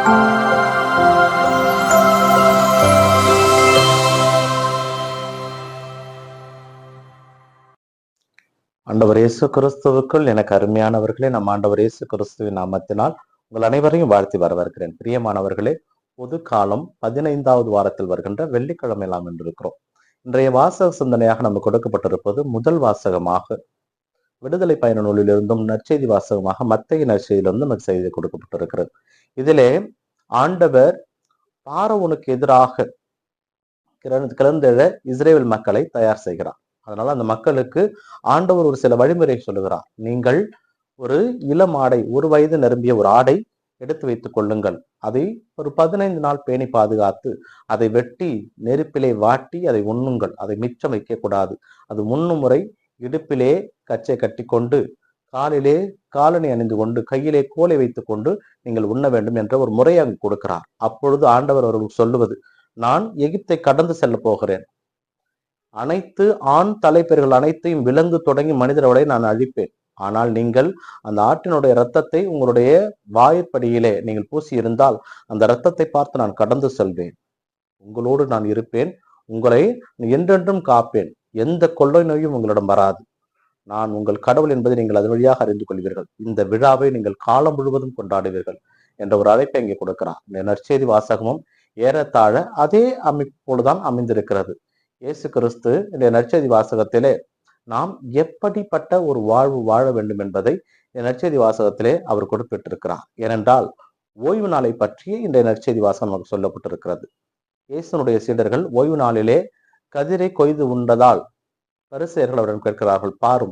ஆண்டவர் இயேசு கிறிஸ்துவுக்குள் எனக்கு அருமையானவர்களே, நம் ஆண்டவர் இயேசு கிறிஸ்துவின் நாமத்தினால் உங்கள் அனைவரையும் வாழ்த்தி வரவேற்கிறேன். பிரியமானவர்களே, பொது காலம் 15வது வாரத்தில் வருகின்ற வெள்ளிக்கிழமை நாம் இருக்கிறோம். இன்றைய வாசக சிந்தனையாக நமக்கு கொடுக்கப்பட்டிருப்பது முதல் வாசகமாக விடுதலை பயண நூலிலிருந்தும் நற்செய்தி வாசகமாக மத்தேயு நற்செய்தியிலிருந்து நமக்கு செய்தி கொடுக்கப்பட்டிருக்கிறது. இதிலே ஆண்டவர் பார்வோனுக்கு எதிராக கிளர்ந்தெழ இஸ்ரேல் மக்களை தயார் செய்கிறார். அதனால அந்த மக்களுக்கு ஆண்டவர் ஒரு சில வழிமுறை சொல்லுகிறார். நீங்கள் ஒரு இளம் ஆடை, 1 வயது நிரம்பிய ஒரு ஆடை எடுத்து வைத்துக் கொள்ளுங்கள். அதை ஒரு 15 நாள் பேணி பாதுகாத்து அதை வெட்டி நெருப்பிலே வாட்டி அதை உண்ணுங்கள். அதை மிச்சம் வைக்க கூடாது. அது உண்ணும் முறை இடுப்பிலே கச்சை கட்டி கொண்டு, காலிலே காலணி அணிந்து கொண்டு, கையிலே கோலை வைத்துக் கொண்டு நீங்கள் உண்ண வேண்டும் என்ற ஒரு முறை அங்கு கொடுக்கிறார். அப்பொழுது ஆண்டவர் அவர்களுக்கு சொல்லுவது, நான் எகிப்தை கடந்து செல்ல போகிறேன். அனைத்து ஆண் தலைப்பெயர்கள் அனைத்தையும் விலங்கு தொடங்கி மனிதர் வரை நான் அழிப்பேன். ஆனால் நீங்கள் அந்த ஆட்டினுடைய இரத்தத்தை உங்களுடைய வாய்ப்படியிலே நீங்கள் பூசி இருந்தால் அந்த இரத்தத்தை பார்த்து நான் கடந்து செல்வேன். உங்களோடு நான் இருப்பேன். உங்களை என்றென்றும் காப்பேன். எந்த கொள்ளை நோயும் உங்களிடம் வராது. நான் உங்கள் கடவுள் என்பதை நீங்கள் அது வழியாக அறிந்து கொள்வீர்கள். இந்த விழாவை நீங்கள் காலம் முழுவதும் கொண்டாடுவீர்கள் என்ற ஒரு அழைப்பை இங்கே கொடுக்கிறார். இந்த நற்செய்தி வாசகமும் ஏறத்தாழ அதே அமைப்போடுதான் அமைந்திருக்கிறது. இயேசு கிறிஸ்து இந்த நற்செய்தி வாசகத்திலே நாம் எப்படிப்பட்ட ஒரு வாழ்வு வாழ வேண்டும் என்பதை இந்த நற்செய்தி வாசகத்திலே அவர் குறிப்பிட்டிருக்கிறார். ஏனென்றால் ஓய்வு நாளை பற்றிய இந்த நற்செய்தி வாசகம் நமக்கு சொல்லப்பட்டிருக்கிறது. இயேசுனுடைய சீடர்கள் ஓய்வு நாளிலே கதிரை கொய்து உண்டதால் பரிசேயர்கள் அவரிடம் கேட்கிறார்கள், பாரும்,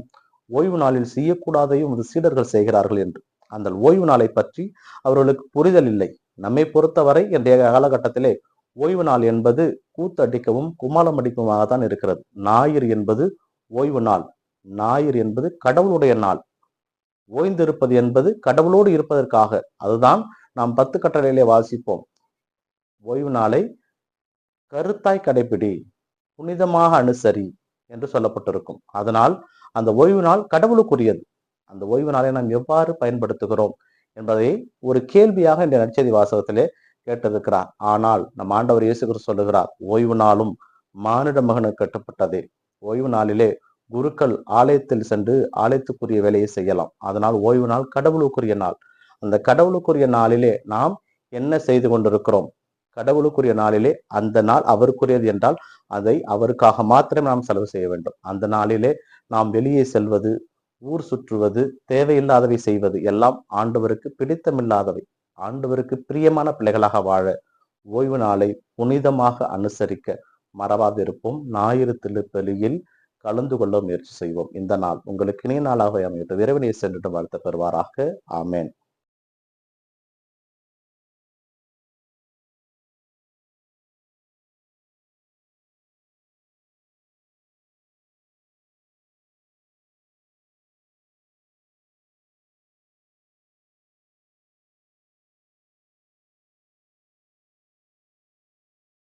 ஓய்வு நாளில் செய்யக்கூடாதையும் சீடர்கள் செய்கிறார்கள் என்று. அந்த ஓய்வு நாளை பற்றி அவர்களுக்கு புரிதல் இல்லை. நம்மை பொறுத்தவரை இன்றைய காலகட்டத்திலே ஓய்வு நாள் என்பது கூத்தடிக்கவும் கும்மாளம் அடிக்கவுமாக தான் இருக்கிறது. ஞாயிறு என்பது ஓய்வு நாள். ஞாயிறு என்பது கடவுளுடைய நாள். ஓய்ந்திருப்பது என்பது கடவுளோடு இருப்பதற்காக. அதுதான் நாம் 10 கட்டளையிலே வாசிப்போம். ஓய்வு நாளை கருத்தாய் கடைபிடி, புனிதமாக அனுசரி என்று சொல்லப்பட்டிருக்கும். அதனால் அந்த ஓய்வு நாள் கடவுளுக்குரியது. அந்த ஓய்வு நாளை நாம் எவ்வாறு பயன்படுத்துகிறோம் என்பதை ஒரு கேள்வியாக இந்த நற்செய்தி வாசகத்திலே கேட்டிருக்கிறார். ஆனால் நம் ஆண்டவர் இயேசு கிறிஸ்து சொல்லுகிறார், ஓய்வு நாளும் மானிட மகனுக்கு கட்டப்பட்டதே. ஓய்வு நாளிலே குருக்கள் ஆலயத்தில் சென்று ஆலயத்துக்குரிய வேலையை செய்யலாம். அதனால் ஓய்வு நாள் கடவுளுக்குரிய நாள். அந்த கடவுளுக்குரிய நாளிலே நாம் என்ன செய்து கொண்டிருக்கிறோம்? கடவுளுக்குரிய நாளிலே அந்த நாள் அவருக்குரியது என்றால் அதை அவருக்காக மாத்திரம் நாம் செலவு செய்ய வேண்டும். அந்த நாளிலே நாம் வெளியே செல்வது, ஊர் சுற்றுவது, தேவையில்லாதவை செய்வது எல்லாம் ஆண்டவருக்கு பிடித்தமில்லாதவை. ஆண்டவருக்கு பிரியமான பிள்ளைகளாக வாழ ஓய்வு நாளை புனிதமாக அனுசரிக்க மறவாதிருப்போம். ஞாயிறு திருப்பலியில் கலந்து கொள்ள முயற்சி செய்வோம். இந்த நாள் உங்களுக்கு இனிய நாளாக அமையட்டும். இறைவனை சென்று வாழ்த்த பெறுவாராக. ஆமேன்.